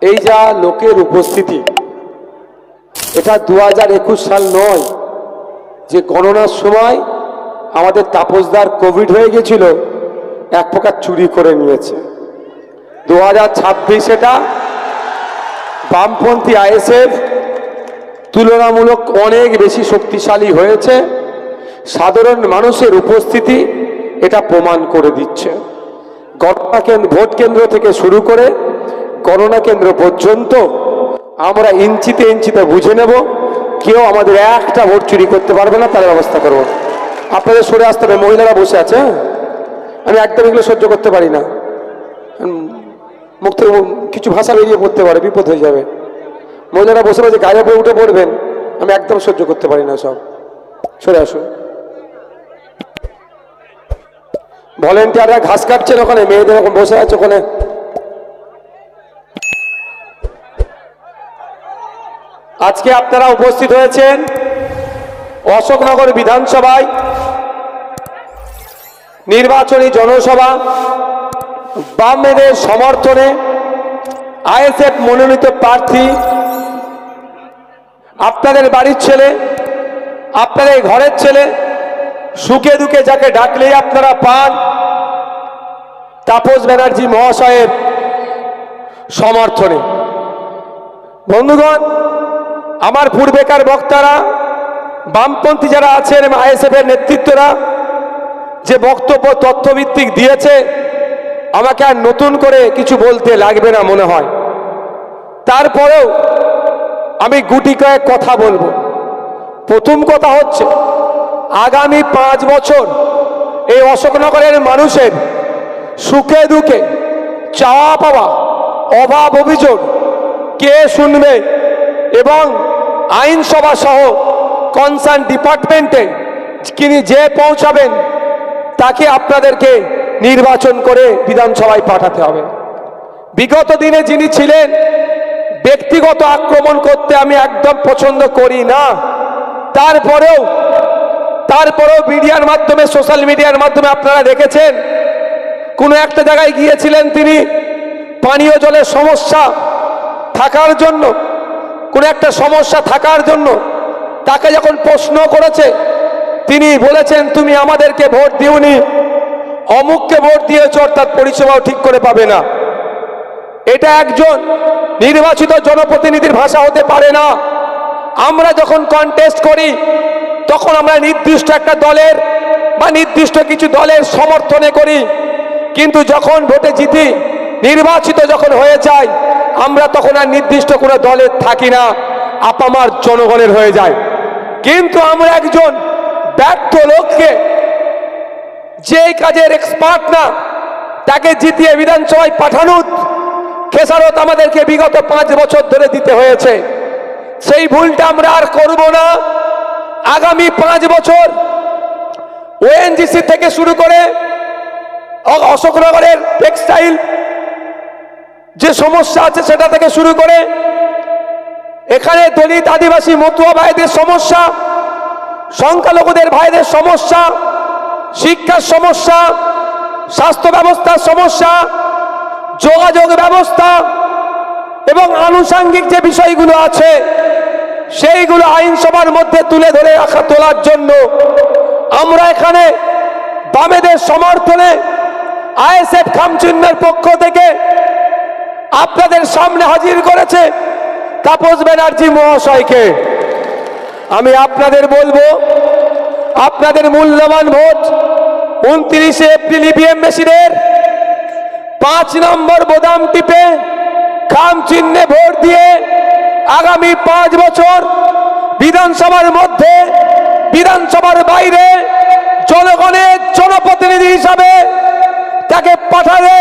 এই যা লোকের উপস্থিতি, এটা 2021 সাল নয় যে গণনার সময় আমাদের তাপসদার কোভিড হয়ে গেছিল, এক প্রকার চুরি করে নিয়েছে। 2026 এটা বামপন্থী আইএসএফ তুলনামূলক অনেক বেশি শক্তিশালী হয়েছে। সাধারণ মানুষের উপস্থিতি এটা প্রমাণ করে দিচ্ছে। গণনা কেন্দ্র, ভোট কেন্দ্র থেকে শুরু করে গণনা কেন্দ্র পর্যন্ত আমরা ইঞ্চিতে ইঞ্চিতে বুঝে নেব, কেউ আমাদের একটা ভোট চুরি করতে পারবে না, তার ব্যবস্থা করব। আপনাদের সরে আসতে হবে, মহিলারা বসে আছে, আমি একদম এগুলো সহ্য করতে পারি না। মুখ থেকে কিছু ভাষা বেরিয়ে পড়তে পারে, বিপদ হয়ে যাবে। মহিলারা বসে বসে গায়ে পড়ে উঠে পড়বেন, আমি একদম সহ্য করতে পারি না। সব সরে আসুন। ভলেন্টিয়াররা ঘাস কাটছেন ওখানে, মেয়েদের এখন বসে আছে ওখানে। আজকে আপনারা উপস্থিত হয়েছেন অশোকনগর বিধানসভায় নির্বাচনী জনসভা, বামেদের সমর্থনে আইএসএফ মনোনীত প্রার্থী, আপনাদের বাড়ির ছেলে, আপনাদের ঘরের ছেলে, সুখে দুঃখে যাকে ডাকলেই আপনারা পান, তাপস ব্যানার্জি মহাশয়ের সমর্থনে। বন্ধুগণ, আমার পূর্বেকার বক্তারা, বামপন্থী যারা আছেন, আইএসএফ এর নেতৃত্বরা যে বক্তব্য তথ্যভিত্তিক দিয়েছে, আমাকে আর নতুন করে কিছু বলতে লাগবে না মনে হয়। তারপরেও আমি গুটি কয়েক কথা বলবো। প্রথম কথা হচ্ছে, আগামী 5 বছর এই অশোকনগরের মানুষের সুখে দুঃখে, চাওয়া পাওয়া, অভাব অভিযোগ কে শুনবে এবং আইনসভা সহ কনসার্ন ডিপার্টমেন্টে যে পৌঁছাবেন তাকে আপনাদেরকে নির্বাচন করে বিধানসভায় পাঠাতে হবে। বিগত দিনে যিনি ছিলেন, ব্যক্তিগত আক্রমণ করতে আমি একদম পছন্দ করি না। তারপরেও মিডিয়ার মাধ্যমে, সোশ্যাল মিডিয়ার মাধ্যমে আপনারা দেখেছেন, কোনো একটা জায়গায় গিয়েছিলেন তিনি পানীয় জলের সমস্যা থাকার জন্য, কোনো একটা সমস্যা থাকার জন্য তাকে যখন প্রশ্ন করেছে, তিনি বলেছেন, তুমি আমাদেরকে ভোট দিওনি, অমুককে ভোট দিয়েছ, অর্থাৎ পরিষেবাও ঠিক করে পাবে না। এটা একজন নির্বাচিত জনপ্রতিনিধির ভাষা হতে পারে না। আমরা যখন কন্টেস্ট করি তখন আমরা নির্দিষ্ট একটা দলের বা নির্দিষ্ট কিছু দলের সমর্থনে করি, কিন্তু যখন ভোটে জিতি, নির্বাচিত যখন হয়ে যায়, আমরা তখন আর নির্দিষ্ট কোনো দলের থাকি না, আপামার জনগণের হয়ে যায়। কিন্তু আমরা একজন ব্যর্থ লোককে, যে কাজের এক্সপার্ট না, তাকে জিতিয়ে বিধানসভায় পাঠানোর খেসারত আমাদেরকে বিগত 5 বছর ধরে দিতে হয়েছে। সেই ভুলটা আমরা আর করব না। আগামী 5 বছর ওএনজিসি থেকে শুরু করে অশোকনগরের টেক্সটাইল যে সমস্যা আছে সেটা থেকে শুরু করে এখানে দলিত আদিবাসী মতুয়া ভাইদের সমস্যা, সংখ্যালঘুদের ভাইদের সমস্যা, শিক্ষার সমস্যা, স্বাস্থ্য ব্যবস্থার সমস্যা, যোগাযোগ ব্যবস্থা এবং আনুষঙ্গিক যে বিষয়গুলো আছে সেইগুলো আইনসভার মধ্যে তুলে ধরে তোলার জন্য আমরা এখানে বামেদের সমর্থনে আইএসএফ খামচিহ্নের পক্ষ থেকে আপনাদের সামনে হাজির করেছে তাপস ব্যানার্জি মহাশয়কে। আমি আপনাদের বলবো, আপনাদের মূল্যবান ভোট 29 এপ্রিল ইভিএম মেশিনের 5 নম্বর বোতাম টিপে খাম চিহ্নে ভোট দিয়ে আগামী 5 বছর বিধানসভার মধ্যে, বিধানসভার বাইরে জনগণের জনপ্রতিনিধি হিসাবে তাকে পাঠালে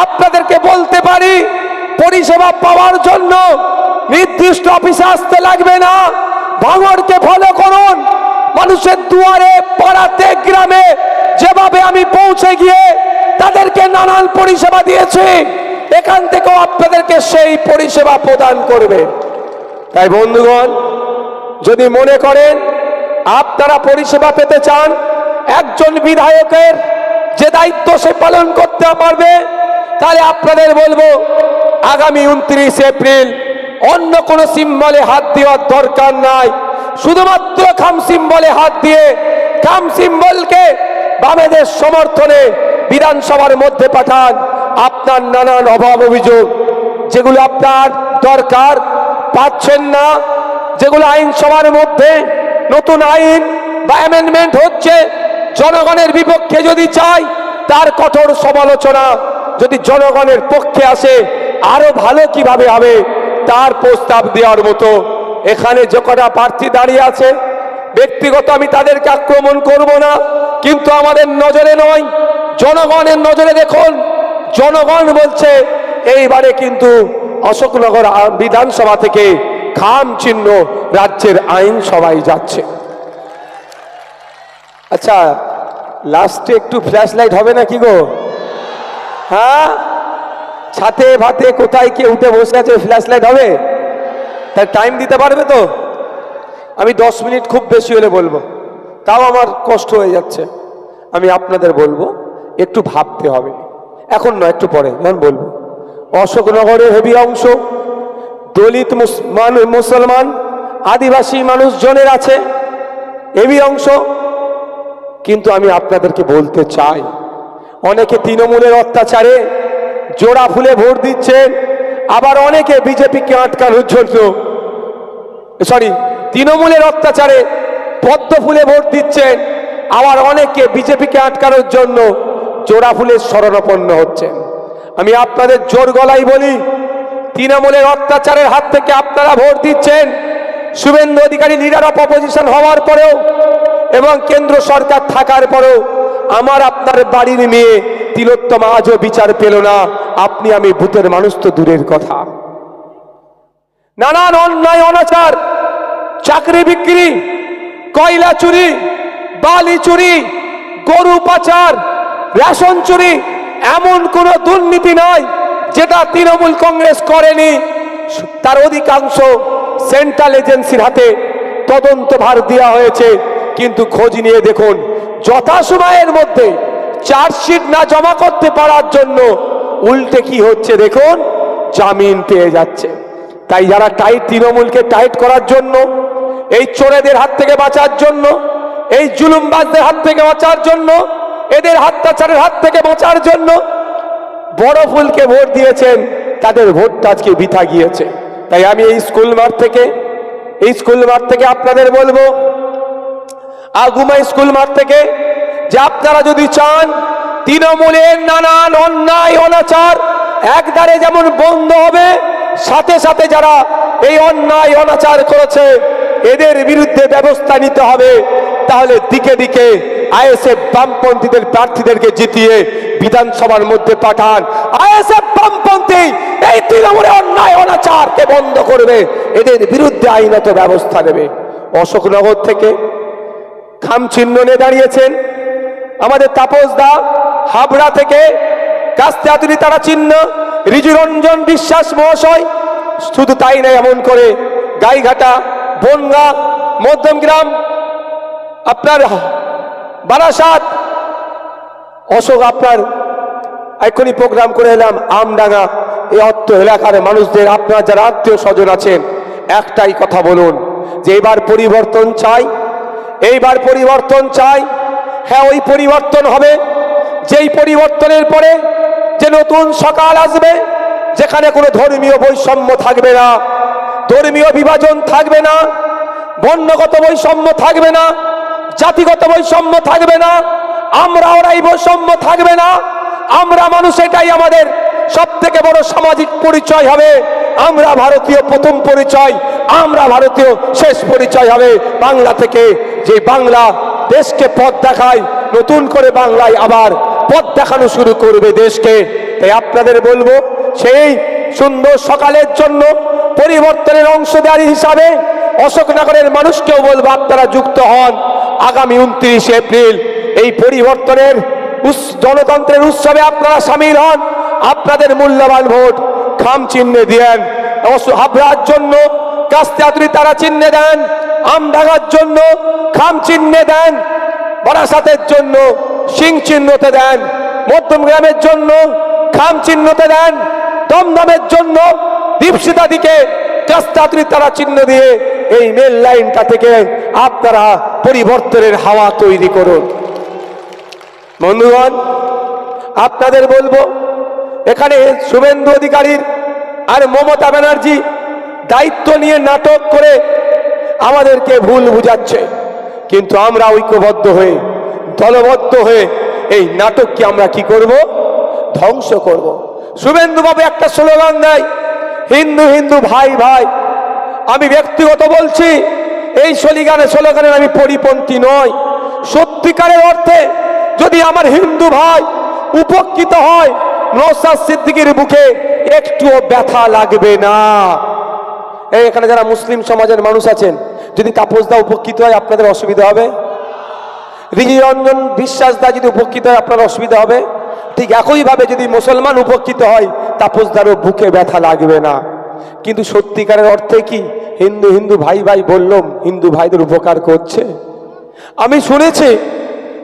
আপনাদেরকে বলতে পারি, পরিষেবা পাওয়ার জন্য নির্দিষ্ট অফিসে আসতে লাগবে না। ভাঙড়কে ফলো করুন, মানুষের দুয়ারে, পাড়াতে, গ্রামে যেভাবে আমি পৌঁছে গিয়ে তাদেরকে নানান পরিষেবা দিয়েছি, এখান থেকেও আপনাদেরকে সেই পরিষেবা প্রদান করবে। তাই বন্ধুগণ, যদি মনে করেন আপনারা পরিষেবা পেতে চান, একজন বিধায়কের যে দায়িত্ব সে পালন করতে পারবে, তাহলে আপনাদের বলবো আগামী 29 এপ্রিল অন্য কোনো সিম্বলে হাত দেওয়ার দরকার নাই, শুধুমাত্র খাম সিম্বলে হাত দিয়ে খাম সিম্বলকে বামেদের সমর্থনে বিধানসভার মধ্যে পাঠান। আপনার নানান অভাব অভিযোগ যেগুলো আপনার দরকার পাচ্ছেন না, যেগুলো আইনসভার মধ্যে নতুন আইন বা অ্যামেন্ডমেন্ট হচ্ছে, জনগণের বিপক্ষে যদি চাই তার কঠোর সমালোচনা, যদি জনগণের পক্ষে আসে আরো ভালো কিভাবে হবে তার প্রস্তাব দেওয়ার মতো এখানে যে কটা প্রার্থী দাঁড়িয়ে আছে, ব্যক্তিগত আমি তাদেরকে আক্রমণ করব না, কিন্তু আমাদের নজরে নয়, জনগণের নজরে দেখুন। জনগণ বলছে এইবারে কিন্তু অশোকনগর বিধানসভা থেকে খাম চিহ্ন রাজ্যের আইনসভায় যাচ্ছে। আচ্ছা, লাস্টে একটু ফ্ল্যাশ লাইট হবে না কি গো? হ্যাঁ, ছাতে ভাতে কোথায় কে উঠে বসে আছে, ফ্ল্যাশ লাইট হবে? তার টাইম দিতে পারবে তো? আমি 10 মিনিট খুব বেশি হলে বলবো, তাও আমার কষ্ট হয়ে যাচ্ছে। আমি আপনাদের বলবো একটু ভাবতে হবে, এখন নয় একটু পরে যখন বলবো। অশোকনগরের হেভি অংশ দলিত মুসলমান আদিবাসী মানুষজনের আছে, হেভি অংশ। কিন্তু আমি আপনাদেরকে বলতে চাই, অনেকে তৃণমূলের অত্যাচারে জোড়া ফুলে ভোট দিচ্ছেন, আবার অনেকে বিজেপিকে আটকানোর জন্য, তৃণমূলের অত্যাচারে পদ্ম ফুলে ভোট দিচ্ছেন, আবার অনেকে বিজেপিকে আটকানোর জন্য জোড়া ফুলের শরণাপন্ন হচ্ছেন। আমি আপনাদের জোর গলায় বলি, তৃণমূলের অত্যাচারের হাত থেকে আপনারা ভোট দিচ্ছেন, Suvendu Adhikari leader of opposition হওয়ার পরেও এবং কেন্দ্র সরকার থাকার পরেও আমার আপনার বাড়ির মেয়ে তিলোত্তমা আজও বিচার পেল না। আপনি আমি ভূতের মানুষ তো দূরের কথা। নানান অন্যায় অনাচার, চাকরি বিক্রি, কয়লা চুরি, বালি চুরি, গরু পাচার, রেশন চুরি, এমন কোন দুর্নীতি নয় যেটা তৃণমূল কংগ্রেস করেনি। তার অধিকাংশ সেন্ট্রাল এজেন্সির হাতে তদন্ত ভার দেওয়া হয়েছে, কিন্তু খোঁজ নিয়ে দেখুন যথাসময়ের মধ্যে চার্জশিট না জমা করতে পারার জন্য উল্টে কি হচ্ছে দেখুন, জামিন পেয়ে যাচ্ছে। তাই যারা টাইট, তৃণমূলকে টাইট করার জন্য, এই চোরেদের হাত থেকে বাঁচার জন্য, এই জুলুমবাজদের হাত থেকে বাঁচার জন্য, এদের অত্যাচারের হাত থেকে বাঁচার জন্য বড় ফুলকে ভোট দিয়েছেন, তাদের ভোটটা আজকে বৃথা গিয়েছে। তাই আমি এই স্কুল মাঠ থেকে আপনাদের বলবো, আগুমা স্কুল মাঠ থেকে, যে আপনারা যদি চান তৃণমূলের নানান অন্যায় অনাচার একদারে যেমন বন্ধ হবে, সাথে সাথে যারা এই অন্যায় অনাচার করেছে এদের বিরুদ্ধে ব্যবস্থা নিতে হবে। তাহলে দিকে দিকে আইএসএফ বামপন্থীদের প্রার্থীদেরকে জিতিয়ে বিধানসভার মধ্যে পাঠান। আইএসএফ বামপন্থী এই তৃণমূলের অন্যায় অনাচারকে বন্ধ করবে, এদের বিরুদ্ধে আইনত ব্যবস্থা নেবে। অশোকনগর থেকে খাম চিহ্ন নিয়ে দাঁড়িয়েছেন আমাদের তাপস দা, হাবড়া থেকে কাস্তে আতুরি তারা চিহ্ন ঋজুরঞ্জন বিশ্বাস মহাশয়। শুধু তাই নয়, এমন করে গাইঘাটা, বনগা, মধ্যমগ্রাম, আপনার বারাসাত, অশোক, আপনার এখনই প্রোগ্রাম করে এলাম আমডাঙ্গা, এই অর্থ এলাকার মানুষদের, আপনার যারা আত্মীয় স্বজন আছেন, একটাই কথা বলুন যে এবার পরিবর্তন চাই, এইবার পরিবর্তন চাই। হ্যাঁ, ওই পরিবর্তন হবে যেই পরিবর্তনের পরে যে নতুন সকাল আসবে, যেখানে কোনো ধর্মীয় বৈষম্য থাকবে না, ধর্মীয় বিভাজন থাকবে না, বর্ণগত বৈষম্য থাকবে না, জাতিগত বৈষম্য থাকবে না, আমরা ওরাই বৈষম্য থাকবে না। আমরা মানুষ, এটাই আমাদের সব থেকে বড় সামাজিক পরিচয় হবে। আমরা ভারতীয় প্রথম পরিচয়, আমরা ভারতীয় শেষ পরিচয় হবে। বাংলা থেকে যে বাংলা দেশকে পথ দেখায়, নতুন করে বাংলায় আবার পথ দেখানো শুরু করবে দেশকে। তাই আপনাদের বলবো, সেই সুন্দর সকালের জন্য পরিবর্তনের অংশীদারি হিসাবে অশোকনগরের মানুষকেও বলবো, আপনারা যুক্ত হন। আগামী 29 এপ্রিল এই পরিবর্তনের গণতন্ত্রের উৎসবে আপনারা সামিল হন। আপনাদের মূল্যবান ভোট খাম চিহ্নে দেন। হাবড়ার জন্য কাস্তে আতুরি তারা চিহ্নে দেন, আমডাঙ্গার জন্য খাম চিহ্নে দেন, বারাসাতের জন্য সিং চিহ্নতে দেন, মধ্যমগ্রামের জন্য খাম চিহ্নতে দেন, দমদমের জন্য দীপশিতাদিকে কাস্তাতুরি তারা চিহ্ন দিয়ে এই মেল লাইনটা থেকে আপনারা পরিবর্তনের হাওয়া তৈরি করুন। বন্ধুগণ, আপনাদের বলবো, এখানে শুভেন্দু অধিকারীর আর মমতা ব্যানার্জি দায়িত্ব নিয়ে নাটক করে আমাদেরকে ভুল বুঝাচ্ছে, কিন্তু আমরা ঐক্যবদ্ধ হয়ে দলবদ্ধ হয়ে এই নাটককে আমরা কি করব? ধ্বংস করব। শুভেন্দু বাবু একটা স্লোগান দেয়, হিন্দু হিন্দু ভাই ভাই। আমি ব্যক্তিগত বলছি, এই স্লোগানের আমি পরিপন্থী নই। সত্যিকারের অর্থে যদি আমার হিন্দু ভাই উপকৃত হয়, নওশাদ সিদ্দিকীর বুকে একটুও ব্যথা লাগবে না। এখানে যারা মুসলিম সমাজের মানুষ আছেন, যদি তাপসদা উপকৃত হয় আপনাদের অসুবিধা হবে? রিজি রঞ্জন বিশ্বাস দা যদি উপকৃত হয় আপনার অসুবিধা হবে? ঠিক একইভাবে যদি মুসলমান উপকৃত হয়, তাপসদারও বুকে ব্যথা লাগবে না। কিন্তু সত্যিকারের অর্থে কি হিন্দু হিন্দু ভাই ভাই বললাম, হিন্দু ভাইদের উপকার করছে? আমি শুনেছি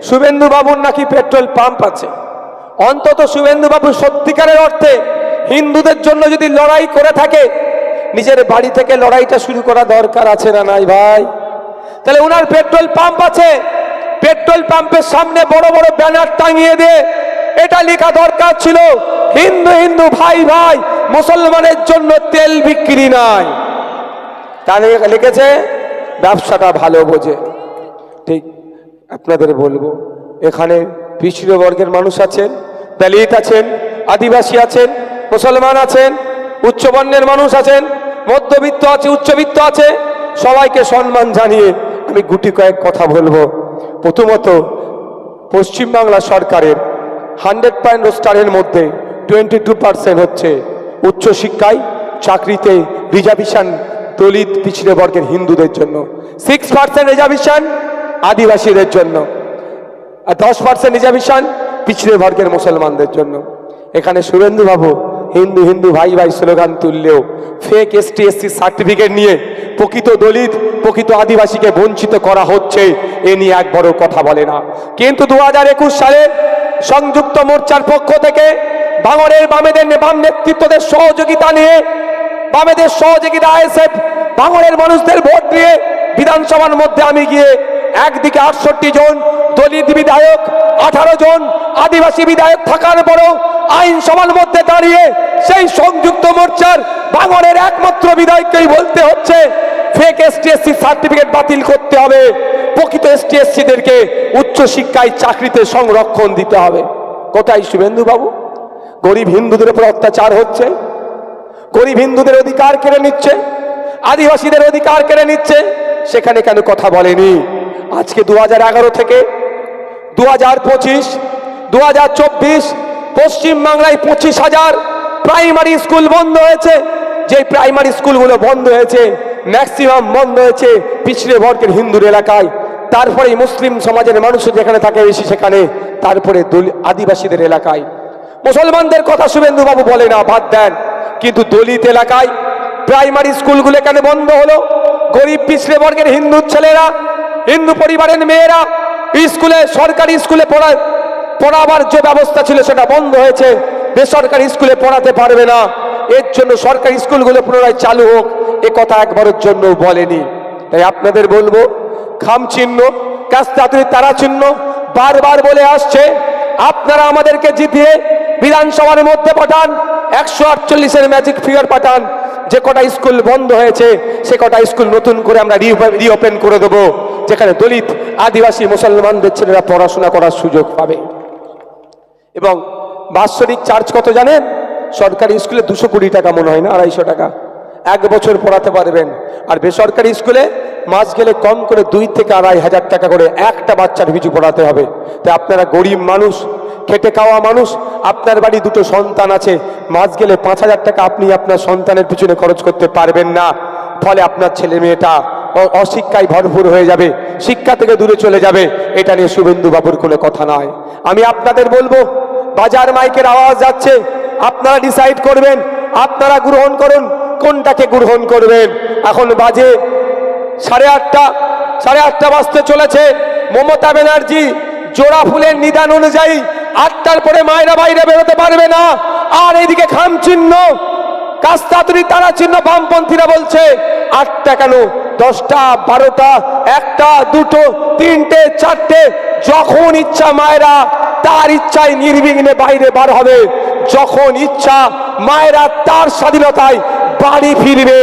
শুভেন্দু বাবুর নাকি পেট্রোল পাম্প আছে। অন্তত শুভেন্দু বাবু সত্যিকারের অর্থে হিন্দুদের জন্য যদি লড়াই করে থাকে, নিজের বাড়ি থেকে লড়াইটা শুরু করা দরকার আছে না নাই ভাই? তাহলে ওনার পেট্রোল পাম্প আছে, পেট্রোল পাম্পের সামনে বড় বড় ব্যানার টাঙিয়ে দিয়ে এটা লেখা দরকার ছিল, হিন্দু হিন্দু ভাই ভাই, মুসলমানের জন্য তেল বিক্রি নাই। তাহলে লিখেছে ব্যবসাটা ভালো বোঝে। ঠিক আপনাদের বলবো, এখানে পিছিয়ে বর্গের মানুষ আছেন, দলিত আছেন, আদিবাসী আছেন, মুসলমান আছেন, উচ্চবর্ণের মানুষ আছেন, মধ্যবিত্ত আছে, উচ্চবিত্ত আছে। সবাইকে সম্মান জানিয়ে আমি গুটি কয়েক কথা বলবো। প্রথমত, পশ্চিমবাংলা সরকারের 100 রোস্টারের মধ্যে 22% হচ্ছে উচ্চশিক্ষায় চাকরিতে রিজার্ভেশন দলিত পিছিয়ে বর্গের হিন্দুদের জন্য, 6% রিজার্ভেশন আদিবাসীদের জন্য, আর 10% রিজার্ভেশন পিছিয়ে বর্গের মুসলমানদের জন্য। এখানে শুভেন্দু বাবু হিন্দু হিন্দু ভাই ভাই স্লোগান তুললেও ফেক এসটি এসসি সার্টিফিকেট নিয়ে প্রকৃত দলিত প্রকৃত আদিবাসীকে বঞ্চিত করা হচ্ছে, এ নিয়ে একবারও কথা বলে না। কিন্তু 2021 সালে সংযুক্ত মোর্চার পক্ষ থেকে ভাঙড়ের বাম নেতৃত্বদের সহযোগিতা নিয়ে, বামেদের সহযোগিতা আইএসএফ ভাঙড়ের মানুষদের ভোট দিয়ে বিধানসভার মধ্যে আমি গিয়ে একদিকে 68 জন দলিত বিধায়ক, 18 জন আদিবাসী বিধায়ক থাকার পরও আইনসভার মধ্যে দাঁড়িয়ে সেই সংযুক্ত মোর্চার ভাঙড়ের একমাত্র বিধায়ককেই বলতে হচ্ছে ফেক এসটি এসসি সার্টিফিকেট বাতিল করতে হবে, প্রকৃত এসটি এসসিদেরকে উচ্চশিক্ষায় চাকরিতে সংরক্ষণ দিতে হবে। কোথায় শুভেন্দু বাবু? গরিব হিন্দুদের উপর অত্যাচার হচ্ছে, গরিব হিন্দুদের অধিকার কেড়ে নিচ্ছে, আদিবাসীদের অধিকার কেড়ে নিচ্ছে, সেখানে কেন কথা বলেনি? আজকে 2011 থেকে 2025, 2024 পশ্চিমবাংলায় 25,000 প্রাইমারি স্কুল বন্ধ হয়েছে। যে প্রাইমারি স্কুলগুলো বন্ধ হয়েছে, ম্যাক্সিমাম বন্ধ হয়েছে পিছড়ে বর্গের হিন্দুর এলাকায়। তারপরে মুসলিম সমাজের মানুষ যেখানে থাকে বেশি সেখানে, তারপরে আদিবাসীদের এলাকায়। মুসলমানদের কথা শুভেন্দু বাবু বলে না, বাদ দেন। কিন্তু দলিত এলাকায় প্রাইমারি স্কুলগুলো কেন বন্ধ হলো? গরিব পিছড়ে বর্গের হিন্দু ছেলেরা, হিন্দু পরিবারের মেয়েরা স্কুলে, সরকারি স্কুলে পড়াবার যে ব্যবস্থা ছিল সেটা বন্ধ হয়েছে, বেসরকারি স্কুলে পড়াতে পারবে না। এর জন্য সরকারি স্কুলগুলো পুনরায় চালু হোক, এ কথা একবারের জন্য বলেনি। তাই আপনাদের বলবো, খাম চিহ্ন, কাস্তাতুরি তারা চিহ্ন বারবার বলে আসছে, আপনারা আমাদেরকে জিতিয়ে বিধানসভার মধ্যে পাঠান, 148-এর ম্যাজিক ফিগার পাঠান। যে কটা স্কুল বন্ধ হয়েছে সে কটা স্কুল নতুন করে আমরা রিওপেন করে দেবো, যেখানে দলিত আদিবাসী মুসলমানদের ছেলেরা পড়াশোনা করার সুযোগ পাবে। এবং বাৎসরিক চার্জ কত জানেন? সরকারি স্কুলে 200 কোটি টাকা মনে হয় না, 250 টাকা, 1 বছর পড়াতে পারবেন। আর বেসরকারি স্কুলে মাস গেলে কম করে 2 থেকে 2,500 টাকা করে একটা বাচ্চার পিছু পড়াতে হবে। তাই আপনারা গরিব মানুষ, খেটে খাওয়া মানুষ, আপনার বাড়ি 2টো সন্তান আছে, মাস গেলে 5,000 টাকা আপনি আপনার সন্তানের পিছনে খরচ করতে পারবেন না। ফলে আপনার ছেলে মেয়েটা অশিক্ষায় ভরপুর হয়ে যাবে, শিক্ষা থেকে দূরে চলে যাবে। এটা নিয়ে শুভেন্দু বাবুর কোনো কথা নয়। আমি আপনাদের বলবো, বাজার মাইকের আওয়াজ যাচ্ছে, আপনারা ডিসাইড করবেন, আপনারা গ্রহণ করুন কোনটাকে গ্রহণ করবেন। এখন বাজে 8:30 বাজতে চলেছে। মমতা ব্যানার্জি জোড়া ফুলের নিদান অনুযায়ী 8টার পরে মায়েরা বাইরে বেরোতে পারবে না। আর এইদিকে খামচিহ্ন কাস্তাতুরি তারা চিহ্ন বামপন্থীরা বলছে 8টা কেন 10টা 12টা 1টা 2টো 3টে 4টে যখন ইচ্ছা মায়েরা তার ইচ্ছায় নির্বিঘ্নে বাইরে বার হবে। যখন ইচ্ছা মায়েরা তার স্বাধীনতায় বাড়ি ফিরবে।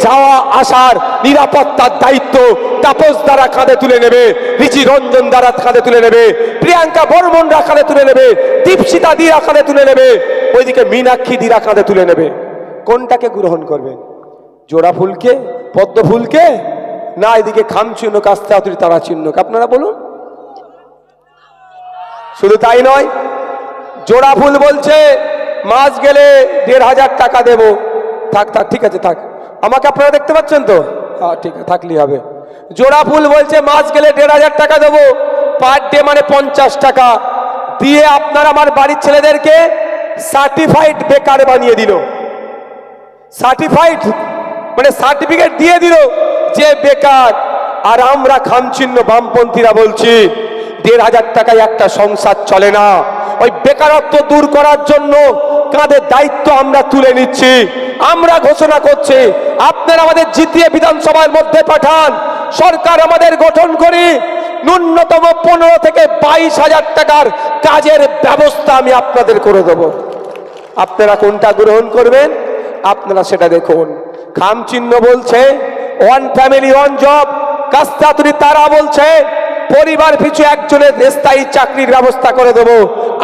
যাওয়া আসার নিরাপত্তার দায়িত্ব তাপস দ্বারা কাঁধে তুলে নেবে, ঋচি রঞ্জন দ্বারা কাঁধে তুলে নেবে, প্রিয়াঙ্কা বর্মনরা কাঁধে তুলে নেবে, দীপশিতা দিরা কাঁধে তুলে নেবে, ওইদিকে মীনাক্ষী দিরা কাঁধে তুলে নেবে। কোনটাকে গ্রহণ করবেন? জোড়া ফুলকে, পদ্ম ফুলকে, না এদিকে খামচিহ্ন কাস্তাতুরি তারা চিহ্নকে? আপনারা বলুন। শুধু তাই নয়, জোড়া ফুল বলছে মাস গেলে 1500 টাকা দেব। থাক থাক, ঠিক আছে থাক, আমাকে আপনারা দেখতে পাচ্ছেন তো? হ্যাঁ ঠিক আছে, থাকলেই হবে। জোড়া ফুল বলছে মাস গেলে 1500 টাকা দেবো, পার ডে মানে 50 টাকা দিয়ে আপনার আমার বাড়ির ছেলেদেরকে সার্টিফাইড বেকার বানিয়ে দিল। সার্টিফাইড মানে সার্টিফিকেট দিয়ে দিল যে বেকার। আর আমরা খামচিহ্ন বামপন্থীরা বলছি 1500 টাকায় একটা সংসার চলে না। ওই বেকারত্ব দূর করার জন্য কাঁধে দায়িত্ব আমরা তুলে নিচ্ছি। আমরা ঘোষণা করছি আপনারা আমাদের জিতিয়ে বিধানসভার মধ্যে পাঠান, সরকার আমাদের গঠন করি, ন্যূনতম 15 থেকে 22,000 টাকার কাজের ব্যবস্থা আমি আপনাদের করে দেব। আপনারা কোনটা গ্রহণ করবেন আপনারা সেটা দেখুন। খামচিহ্ন বলছে 1 ফ্যামিলি 1 জব, কাস্তাতুরি তারা বলছে পরিবার পিছু একজনের স্থায়ী চাকরির ব্যবস্থা করে দেব।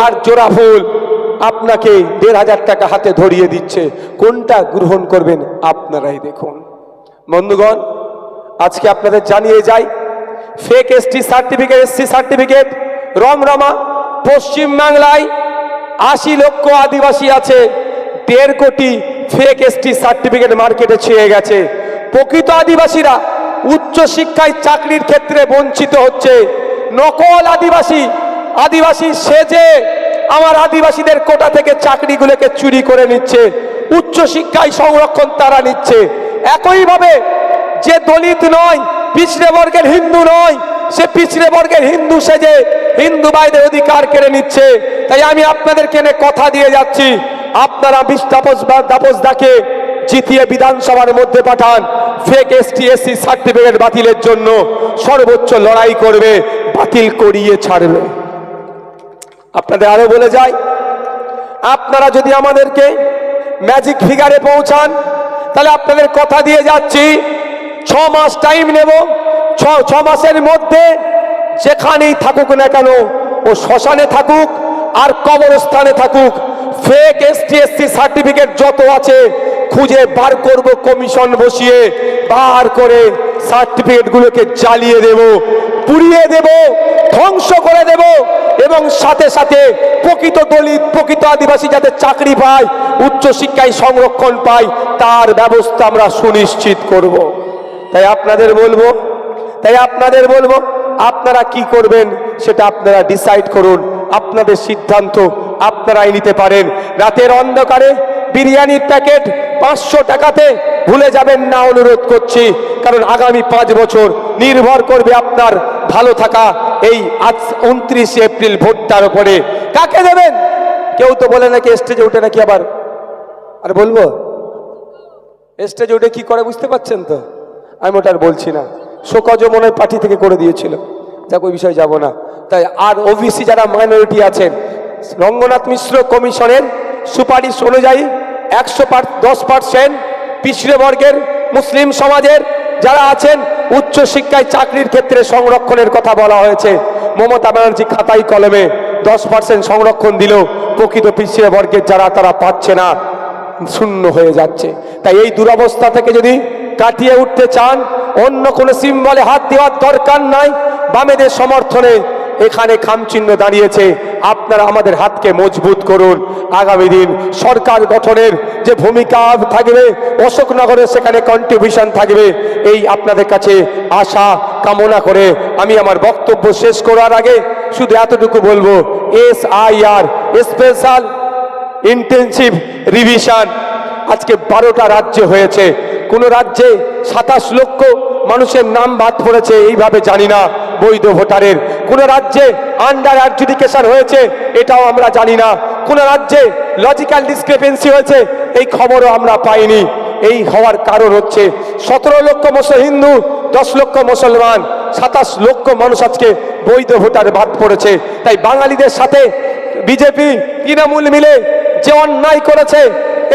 আর জোড়া ফুল আপনাকে 1500 টাকা হাতে ধরিয়ে দিচ্ছে। কোনটা গ্রহণ করবেন আপনারাই দেখুন। বন্ধুগণ, আজকে আপনাদের জানিয়ে যাই, fake ST certificate, SC certificate রমরমা। পশ্চিমবাংলায় 80 লক্ষ আদিবাসী আছে, 1.5 কোটি ফেক এসটি সার্টিফিকেট মার্কেটে ছেয়ে গেছে। প্রকৃত আদিবাসীরা উচ্চ শিক্ষায় চাকরির ক্ষেত্রে বঞ্চিত হচ্ছে। নকল আদিবাসী সেজে আমার আদিবাসীদের কোটা থেকে চাকরিগুলোকে চুরি করে নিচ্ছে, উচ্চ শিক্ষায় সংরক্ষণ তারা নিচ্ছে। একইভাবে যে দলিত নয়, পিছড়ে বর্গের হিন্দু নয়, সে পিছড়ে বর্গের হিন্দু সেজে হিন্দু ভাইদের অধিকার কেড়ে নিচ্ছে। তাই আমি আপনাদেরকে কথা দিয়ে যাচ্ছি, আপনারা তাপস দাকে জিতিয়ে বিধানসভার মধ্যে পাঠান। ফেক এসটি এসসি সার্টিফিকেট বাতিলের জন্য সর্বোচ্চ লড়াই করবে, বাতিল করিয়ে ছাড়বে। আপনাদের আরো বলে যাই, আপনারা যদি আমাদেরকে ম্যাজিক ফিগারে পৌঁছান তাহলে আপনাদের কথা দিয়ে যাচ্ছি 6 মাস টাইম নেব। 6 মাসের মধ্যে যেখানেই থাকুক না কেন, ও শ্মশানে থাকুক আর কবরস্থানে থাকুক, ফেক এসটি এসসি সার্টিফিকেট যত আছে খুঁজে বার করব, কমিশন বসিয়ে বার করে সার্টিফিকেটগুলোকে জ্বালিয়ে দেব, পুড়িয়ে দেব, ধ্বংস করে দেব। এবং সাথে সাথে প্রকৃত দলিত, প্রকৃত আদিবাসী যাতে চাকরি পায়, উচ্চ শিক্ষায় সংরক্ষণ পায়, তার ব্যবস্থা আমরা সুনিশ্চিত করব। তাই আপনাদের বলবো আপনারা কি করবেন সেটা আপনারা ডিসাইড করুন। আপনাদের সিদ্ধান্ত আপনারাই নিতে পারেন। রাতের অন্ধকারে বিরিয়ানির প্যাকেট 500 টাকাতে ভুলে যাবেন না, অনুরোধ করছি। কারণ আগামী 5 বছর নির্ভর করবে আপনার ভালো থাকা এই আজ 29 এপ্রিল ভোটটার উপরে। কাকে দেবেন? কেউ তো বলে নাকি স্টেজে উঠে নাকি আবার, আর বলবো স্টেজে উঠে কি করে বুঝতে পাচ্ছেন তো? আমি ওটা আর বলছি না। শোকজ মনে হয় পার্টি থেকে করে দিয়েছিল, যাক ওই বিষয়ে যাব না। তাই আর ওবিসি যারা মাইনরিটি আছেন, রঙ্গনাথ মিশ্র কমিশনের সুপারিশ অনুযায়ী 110% পিছড়ে বর্গের মুসলিম সমাজের যারা আছেন উচ্চ শিক্ষায় চাকরির ক্ষেত্রে সংরক্ষণের কথা বলা হয়েছে। মমতা ব্যানার্জি খাতায় কলমে 10% সংরক্ষণ দিল, প্রকৃত পিছড়ে বর্গের যারা তারা পাচ্ছে না, শূন্য হয়ে যাচ্ছে। তাই এই দুরবস্থা থেকে যদি কাটিয়ে উঠতে চান, অন্য কোনো সিম্বলে হাত দেওয়ার দরকার নাই। বামেদের সমর্থনে এখানে খামচিহ্ন দাঁড়িয়েছে, আপনারা আমাদের হাতকে মজবুত করুন। আগামী দিন সরকার গঠনের যে ভূমিকা থাকবে, অশোকনগরে সেখানে কন্ট্রিবিউশন থাকবে, এই আপনাদের কাছে আশা কামনা করে আমি আমার বক্তব্য শেষ করার আগে শুধু এতটুকু বলবো, SIR স্পেশাল ইন্টেনসিভ রিভিশন আজকে 12টা রাজ্যে হয়েছে। কোন রাজ্যে 27 লক্ষ মানুষের নাম বাদ পড়েছে এইভাবে জানি না। বৈধ ভোটারের কোন রাজ্যে আন্ডার অ্যাডজুডিকেশন হয়েছে এটাও আমরা জানি না। কোন রাজ্যে লজিক্যাল ডিসক্রিপেন্সি হয়েছে এই খবরও আমরা পাইনি। এই হওয়ার কারণ হচ্ছে 17 লক্ষ হিন্দু, 10 লক্ষ মুসলমান, 27 লক্ষ মানুষ আজকে বৈধ ভোটার বাদ পড়েছে। তাই বাঙালিদের সাথে বিজেপি তৃণমূল মিলে যে অন্যায় করেছে,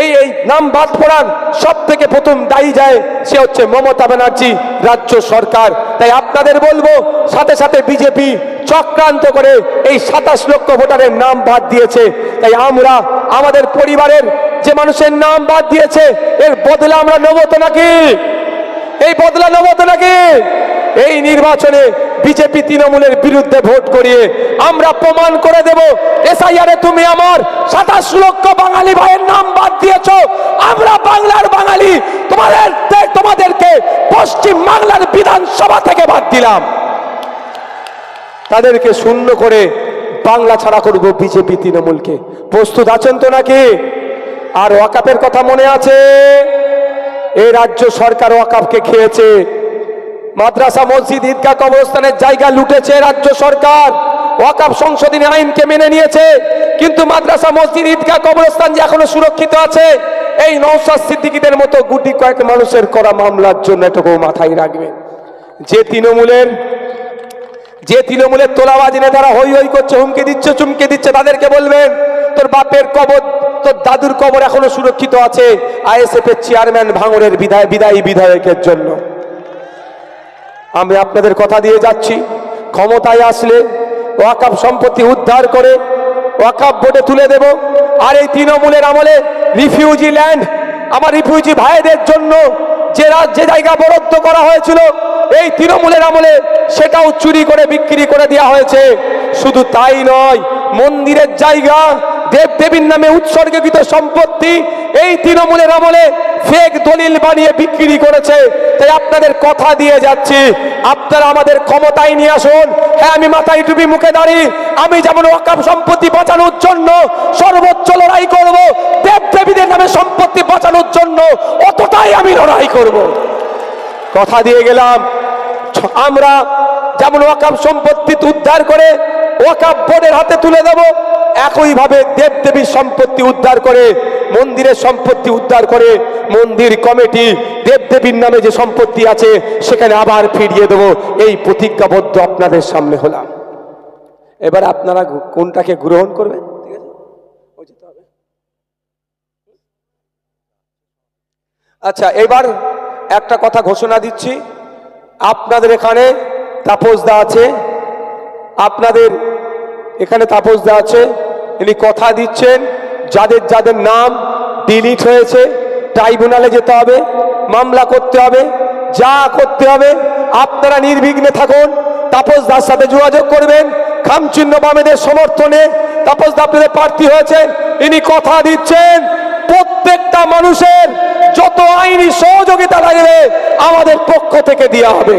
এই নাম বাদ পড়ার সব থেকে প্রথম দায়ী যায় সে হচ্ছে মমতা ব্যানার্জি, রাজ্য সরকার। তাই আপনাদের বলবো, সাথে সাথে বিজেপি চক্রান্ত করে এই 27 লক্ষ ভোটারের নাম বাদ দিয়েছে। তাই আমরা আমাদের পরিবারের যে মানুষের নাম বাদ দিয়েছে এর বদলা আমরা নেব তো নাকি? এই বদলা নেব তো নাকি? এই নির্বাচনে বিজেপি তৃণমূলের বিরুদ্ধে ভোট করিয়ে আমরা প্রমাণ করে দেব, এসআইআরে তুমি আমার 27 লক্ষ বাঙালি ভাইয়ের নাম বাদ দিয়েছ, আমরা বাংলার বাঙালি তোমাদেরকে পশ্চিম বাংলার বিধানসভা থেকে বাদ দিলাম। তাদেরকে শূন্য করে বাংলা ছাড়া করব বিজেপি তৃণমূলকে। প্রস্তুত আছেন তো নাকি? আর ওয়াকাফের কথা মনে আছে? এই রাজ্য সরকার ওয়াকাফকে খেয়েছে। মাদ্রাসা, মসজিদ, ঈদগাহ, কবরস্থানের জায়গা লুটেছে রাজ্য সরকার। ওয়াকাফ সংশোধনী আইনকে মেনে নিয়েছে, কিন্তু মাদ্রাসা, মসজিদ, ঈদগাহ, কবরস্থান যে এখনো সুরক্ষিত আছে, এই নওশাদ সিদ্দিকীদের মতো গুটি কয়েক মানুষের করা মামলার জন্য এটুকু মাথায় রাখবে। যে তৃণমূলের তোলাবাজি নেতারা হই হই করছে, হুমকি দিচ্ছে, চুমকে দিচ্ছে, তাদেরকে বলবেন তোর বাপের কবর, তোর দাদুর কবর এখনো সুরক্ষিত আছে আইএসএফ এর চেয়ারম্যান ভাঙড়ের বিদায়ী বিধায়কের জন্য। আমি আপনাদের কথা দিয়ে যাচ্ছি, ক্ষমতায় আসলে ওয়াকাফ সম্পত্তি উদ্ধার করে ওয়াকাফ বোর্ডে তুলে দেব। আর এই তৃণমূলের আমলে রিফিউজি ল্যান্ড, আমার রিফিউজি ভাইদের জন্য যে জায়গা বরাদ্দ করা হয়েছিল এই তৃণমূলের আমলে সেটাও চুরি করে বিক্রি করে দেওয়া হয়েছে। শুধু তাই নয়, মন্দিরের জায়গা, দেবদেবীর নামে উৎসর্গীকৃত সম্পত্তি এই তৃণমূলের আমলে ফেক দলিল বানিয়ে বিক্রি করেছে। তাই আপনাদের কথা দিয়ে যাচ্ছি, আপনারা আমাদের ক্ষমতায় নিয়ে আসুন। হ্যাঁ, আমি মাথায় টুপি মুখে দাঁড়ি, আমি যেমন ওয়াকাফ সম্পত্তি বাঁচানোর জন্য সর্বোচ্চ লড়াই করব, দেবদেবীদের নামে সম্পত্তি বাঁচানোর জন্য অতটাই আমি লড়াই করব। কথা দিয়ে গেলাম, আমরা যেমন ওয়াকাফ সম্পত্তি উদ্ধার করে ওয়াকাফ বোর্ডের হাতে তুলে দেব, একইভাবে দেবদেবীর সম্পত্তি উদ্ধার করে, মন্দিরের সম্পত্তি উদ্ধার করে মন্দির কমিটি, দেবদেবীর নামে যে সম্পত্তি আছে সেখানে আবার ফিরিয়ে দেব। এই প্রতিজ্ঞাবদ্ধ আপনাদের সামনে হলাম। এবার আপনারা কোনটাকে গ্রহণ করবেন? ঠিক আছে, আচ্ছা, এবার একটা কথা ঘোষণা দিচ্ছি, আপনাদের এখানে তাপসদা আছে, আপনাদের এখানে তাপসদা আছে, ইনি কথা দিচ্ছেন যাদের যাদের নাম ডিলিট হয়েছে ট্রাইব্যুনালে যেতে হবে, মামলা করতে হবে, যা করতে হবে আপনারা নির্বিঘ্নে থাকুন। তাপসদার সাথে যোগাযোগ করবেন, খামচিহ্ন বামেদের সমর্থনে তাপসদা আপনাদের প্রার্থী হয়েছে। ইনি কথা দিচ্ছেন প্রত্যেকটা মানুষের যত আইনি সহযোগিতা লাগবে আমাদের পক্ষ থেকে দেওয়া হবে,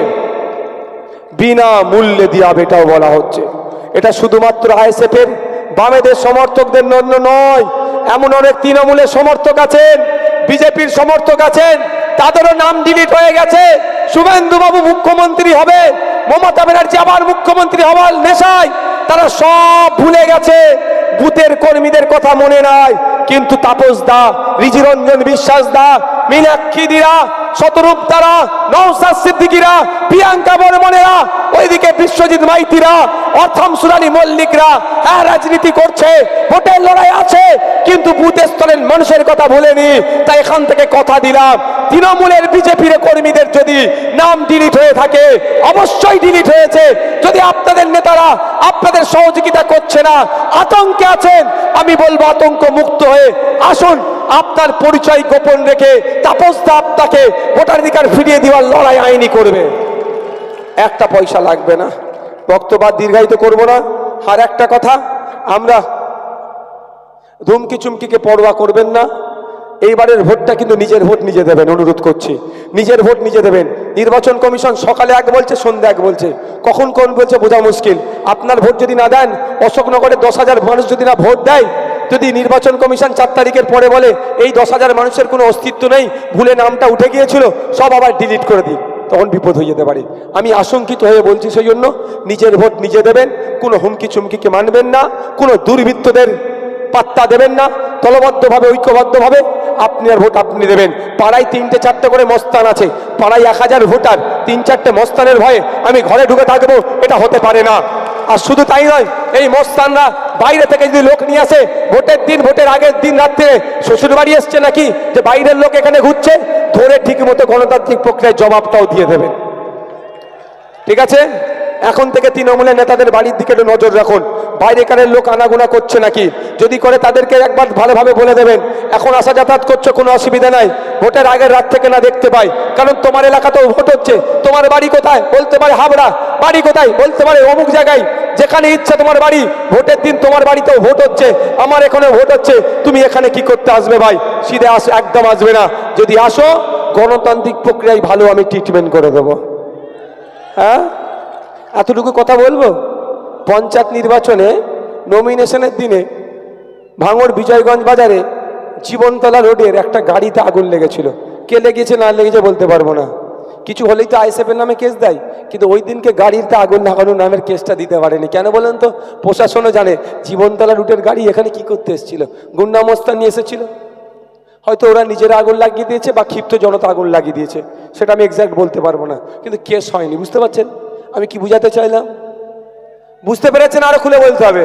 বিনা মূল্যে দেওয়া হবে, এটাও বলা হচ্ছে। এটা শুধুমাত্র আইএসএফ এর বামেদের সমর্থকদের জন্য নয়, এমন অনেক তৃণমূলের সমর্থক আছেন, বিজেপির সমর্থক আছেন, তাদেরও নাম ডিলিট হয়ে গেছে। শুভেন্দু বাবু মুখ্যমন্ত্রী হবে, মমতা ব্যানার্জি আবার মুখ্যমন্ত্রী হওয়ার নেশায় তারা সব ভুলে গেছে, বুথের কর্মীদের কথা মনে নাই। কিন্তু তাপস দা, রিজিরঞ্জন বিশ্বাস দা, মীনাক্ষী দিরা, শতরূপ দ্বারা, নওশাদ সিদ্দিকীরা, প্রিয়াঙ্কা বর্মনেরা, ওইদিকে বিশ্বজিৎ মাইতিরা, অর্থম সুরানি মল্লিকরা হ্যাঁ রাজনীতি করছে, ভোটের লড়াই আছে, কিন্তু বুথ স্তরের মানুষের কথা ভুলেনি। তাই এখান থেকে কথা দিলাম, তৃণমূলের বিজেপির কর্মীদের যদি নাম ডিলিট হয়ে থাকে, অবশ্যই ডিলিট হয়েছে। যদি আপনাদের নেতারা আপনাদের সহযোগিতা করছে না, আতঙ্কে আছেন, আমি বলবো আতঙ্ক মুক্ত হয়ে আসুন, আপনার পরিচয় গোপন রেখে তাপসদা আপনাকে ভোটাধিকার ফিরিয়ে দেওয়ার লড়াই আইনি করবে, একটা পয়সা লাগবে না। বক্তব্য দীর্ঘায়িত করব না। আর একটা কথা, আমরা ধুমকি চুমকিকে পরোয়া করবেন না। এইবারের ভোটটা কিন্তু নিজের ভোট নিজে দেবেন, অনুরোধ করছি, নিজের ভোট নিজে দেবেন। নির্বাচন কমিশন সকালে এক বলছে, সন্ধ্যা এক বলছে, কখন কোন বলছে বোঝা মুশকিল। আপনার ভোট যদি না দেন, অশোকনগরে 10,000 মানুষ যদি না ভোট দেয়, যদি নির্বাচন কমিশন 4 তারিখের পরে বলে এই 10,000 মানুষের কোনো অস্তিত্ব নেই, ভুলে নামটা উঠে গিয়েছিল, সব আবার ডিলিট করে দিন, তখন বিপদ হয়ে যেতে পারে। আমি আশঙ্কিত হয়ে বলছি, সেই জন্য নিজের ভোট নিজে দেবেন, কোনো হুমকি চুমকিকে মানবেন না, কোনো দুর্বৃত্তদের পাত্তা দেবেন না, দলবদ্ধভাবে ঐক্যবদ্ধভাবে আপনি আর ভোট আপনি দেবেন। পাড়ায় 3টে 4টে করে মস্তান আছে, পাড়ায় 1000 ভোটার, 3-4টে মস্তানের ভয়ে আমি ঘরে ঢুকে থাকবো, এটা হতে পারে না। আর শুধু তাই নয়, এই মস্তানরা বাইরে থেকে যদি লোক নিয়ে আসে, ভোটের দিন, ভোটের আগের দিন রাত্রে শ্বশুর বাড়ি এসছে নাকি, যে বাইরের লোক এখানে ঘুরছে, ধরে ঠিক মতো গণতান্ত্রিক প্রক্রিয়ায় জবাবটাও দিয়ে দেবেন। ঠিক আছে? এখন থেকে তৃণমূলের নেতাদের বাড়ির দিকে একটু নজর রাখুন, বাইরেকারের লোক আনাগোনা করছে নাকি, যদি করে তাদেরকে একবার ভালোভাবে বলে দেবেন, এখন আসা যাতায়াত করছো কোনো অসুবিধা নাই, ভোটের আগের রাত থেকে না দেখতে পাই, কারণ তোমার এলাকাতেও ভোট হচ্ছে। তোমার বাড়ি কোথায় বলতে পারে হাবড়া, বাড়ি কোথায় বলতে পারে অমুক জায়গায়, যেখানে ইচ্ছা তোমার বাড়ি, ভোটের দিন তোমার বাড়িতেও ভোট হচ্ছে, আমার এখানে ভোট হচ্ছে, তুমি এখানে কি করতে আসবে ভাই? সিধে আসো, একদম আসবে না। যদি আসো, গণতান্ত্রিক প্রক্রিয়ায় ভালো আমি ট্রিটমেন্ট করে দেবো। হ্যাঁ, এতটুকু কথা বলবো। পঞ্চায়েত নির্বাচনে নমিনেশনের দিনে ভাঙড় বিজয়গঞ্জ বাজারে জীবনতলা রোডের একটা গাড়িতে আগুন লেগেছিল। কে লেগেছে না লেগেছে বলতে পারবো না, কিছু হলেই তো আইএসএফের নামে কেস দেয়, কিন্তু ওই দিনকে গাড়িতে আগুন লাগানোর নামের কেসটা দিতে পারেনি। কেন বলেন তো? প্রশাসনও জানে জীবনতলা রুটের গাড়ি এখানে কি করতে এসেছিল, গুন্ডা মস্তান নিয়ে এসেছিল, হয়তো ওরা নিজেরা আগুন লাগিয়ে দিয়েছে বা ক্ষিপ্ত জনতা আগুন লাগিয়ে দিয়েছে, সেটা আমি এক্স্যাক্ট বলতে পারবো না, কিন্তু কেস হয়নি। বুঝতে পারছেন আমি কি বুঝাতে চাইলাম? বুঝতে পেরেছেন? আরো খুলে বলতে হবে।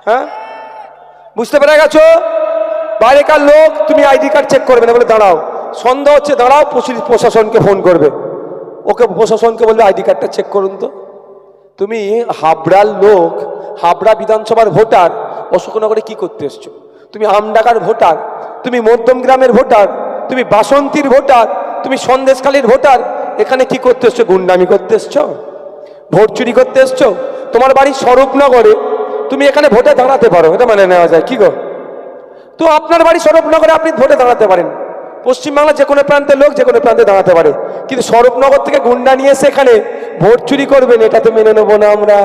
হ্যাঁ, বুঝতে পেরে গেছো? বাইরেকার লোক, তুমি আইডি কার্ড চেক করবে না বলে দাঁড়াও, সন্দেহ হচ্ছে দাঁড়াও, প্রশাসনকে ফোন করবে, ওকে প্রশাসনকে বলবে আইডি কার্ডটা চেক করুন তো। তুমি হাবড়ার লোক, হাবড়া বিধানসভার ভোটার, অশোকনগরে কি করতে এসছো? তুমি আমডাকার ভোটার, তুমি মধ্যমগ্রামের ভোটার, তুমি বাসন্তীর ভোটার, তুমি সন্দেশখালীর ভোটার, এখানে কি করতে এসছো? গুন্ডামি করতে এসছো, ভোট চুরি করতে এসছো। তোমার বাড়ি স্বরূপনগরে, তুমি এখানে ভোটে দাঁড়াতে পারো, এটা মানে নেওয়া যায় কি গো? তো আপনার বাড়ি স্বরূপনগরে, আপনি ভোটে দাঁড়াতে পারেন, পশ্চিমবাংলার যে কোনো প্রান্তের লোক যে কোনো প্রান্তে দাঁড়াতে পারে, কিন্তু স্বরূপনগর থেকে গুন্ডা নিয়ে এসে এখানে ভোট চুরি করবেন, এটা তো মেনে নেবো না আমরা।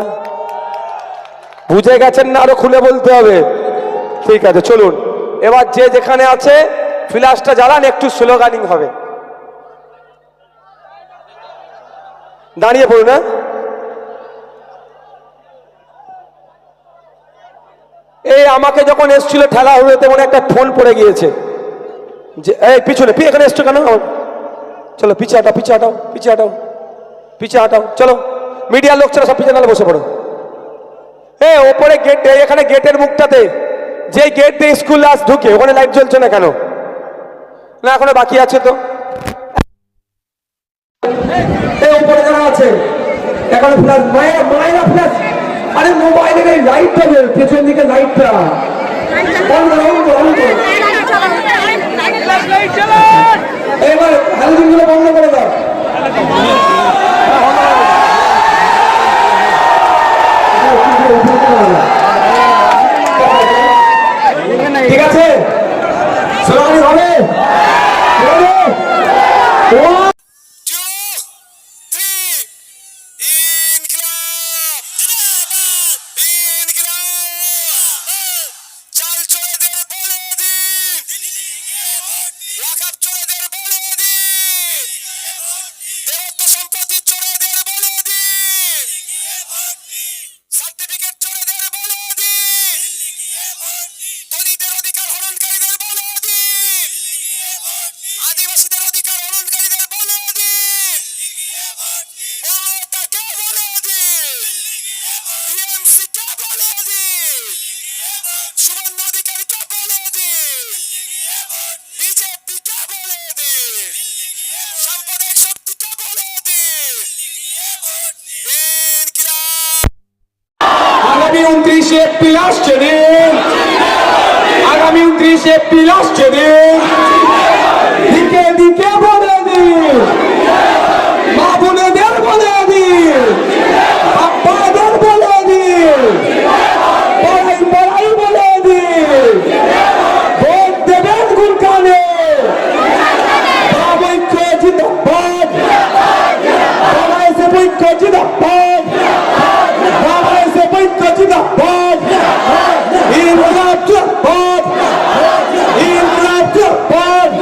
বুঝে গেছেন না? আরো খুলে বলতে হবে। ঠিক আছে, চলুন এবার যে যেখানে আছে ফ্ল্যাশটা জ্বালান, একটু স্লোগানিং হবে। দাঁড়িয়ে পড়ুন। না এই আমাকে যখন এসছিল ঠেলা হলো, তেমন একটা ফোন পড়ে গিয়েছে যে এই পিছনে এখানে এসছো কেন? চলো পিছিয়ে হাঁটাও, পিছিয়ে হাঁটাও, পিছিয়ে হাঁটাও, পিছিয়ে হাঁটাও, চলো মিডিয়ার লোক চলো সব পিছিয়ে নালে বসে পড়ো। ওপরে গেট, এখানে গেটের মুখটাতে, যে গেট দিয়ে স্কুল আস ঢুকে, ওখানে লাইট জ্বলছে না কেন? না এখনো বাকি আছে তো। উপরে যারা আছে এখন ফ্ল্যাশ, মায়েরা ফ্ল্যাশ, আরে মোবাইলের এই লাইটটা, পেছন দিকে লাইটটা বন্ধ করো, এবার হ্যালোজিন গুলো বন্ধ করে দাও। ঠিক আছে, স্লোগান হবে। আগামী 29 এপ্রিল আসছে দিন, আগামী 29 এপ্রিল আসছে দিন, দিকে দিকে বলে দিন, মা বোনেদের বলে দিন, আব্বাদের বলে দিন, পড়াই পড়াই বলে দিন, ভোট দেবেন গুলকানে, ঐক্য জিন্দাবাদ, বাংলাদেশে ঐক্য জিন্দাবাদ, বাংলাদেশে ঐক্য জিন্দাবাদ, ইনকিলাব জিন্দাবাদ, ইনকিলাব জিন্দাবাদ।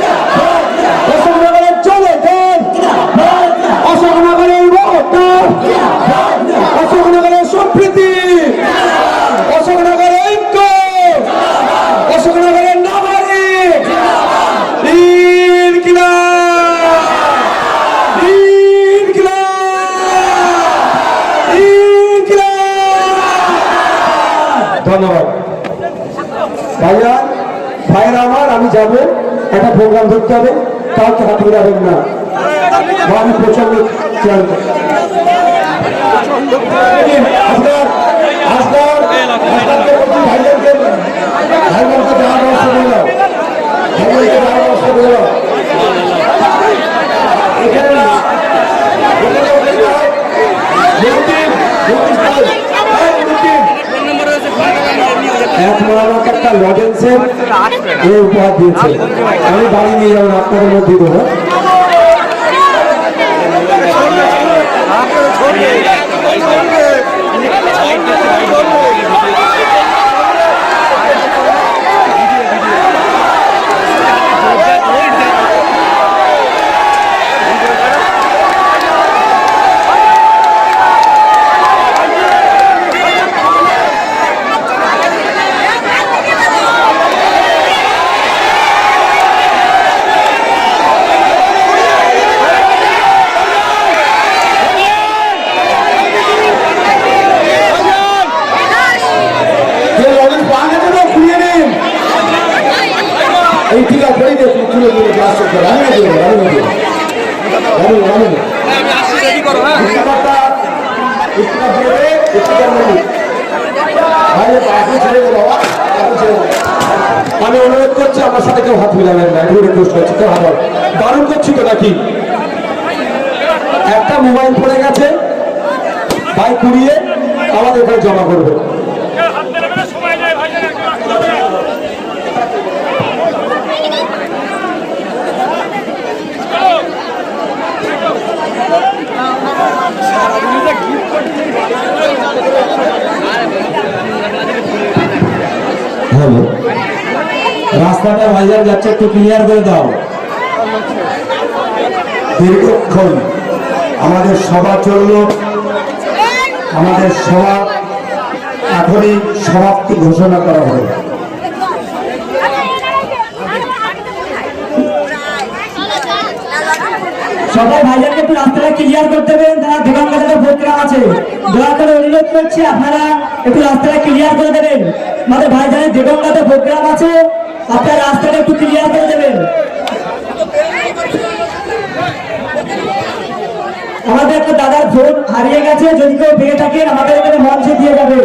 ধন্যবাদ ভাইয়া। ভাইয়েরা আমার, আমি যাবো, একটা প্রোগ্রাম ধরতে হবে, কাউকে হাত মিলাবেন না, আমি প্রচন্ড খেয়াল করি। একটা লজেন্সের উপহার দিয়েছে, আমি বাড়ি নিয়ে যাবেন, আপনাদের মধ্যে দেবো। এই ঠিক আছে, তুলে তুলে ক্লাস করতে আমি অনুরোধ করছি, আমার সাথে কেউ হাত মিলাবেন না, রিকোয়েস্ট করছি, কেউ হাত বারণ করছি তো নাকি? একটা মোবাইল পড়ে গেছে, ভাই কুড়িয়ে আমাদের এখানে জমা করবে। হ্যালো, রাস্তাটা ভাইজান যাচ্ছে, একটু ক্লিয়ার করে দাও। দীর্ঘক্ষণ আমাদের সভা চলল, আমাদের সভা এখনই সমাপ্তি ঘোষণা করা হলো। সবাই ভাইজানকে একটু রাস্তাটা ক্লিয়ার করতে দেবেন, তারা দিগঙ্গাতে প্রোগ্রাম আছে, দয়া করে অনুরোধ করছি আপনারা একটু রাস্তাটা ক্লিয়ার করে দেবেন। আমাদের ভাইজানের দিগঙ্গাতে প্রোগ্রাম আছে, আপনারা রাস্তাটা একটু ক্লিয়ার করে দেবেন। আমাদের একটা দাদার ফোন হারিয়ে গেছে, যদি কেউ পেয়ে থাকেন আমাদের এখানে মঞ্চে দিয়ে যাবে।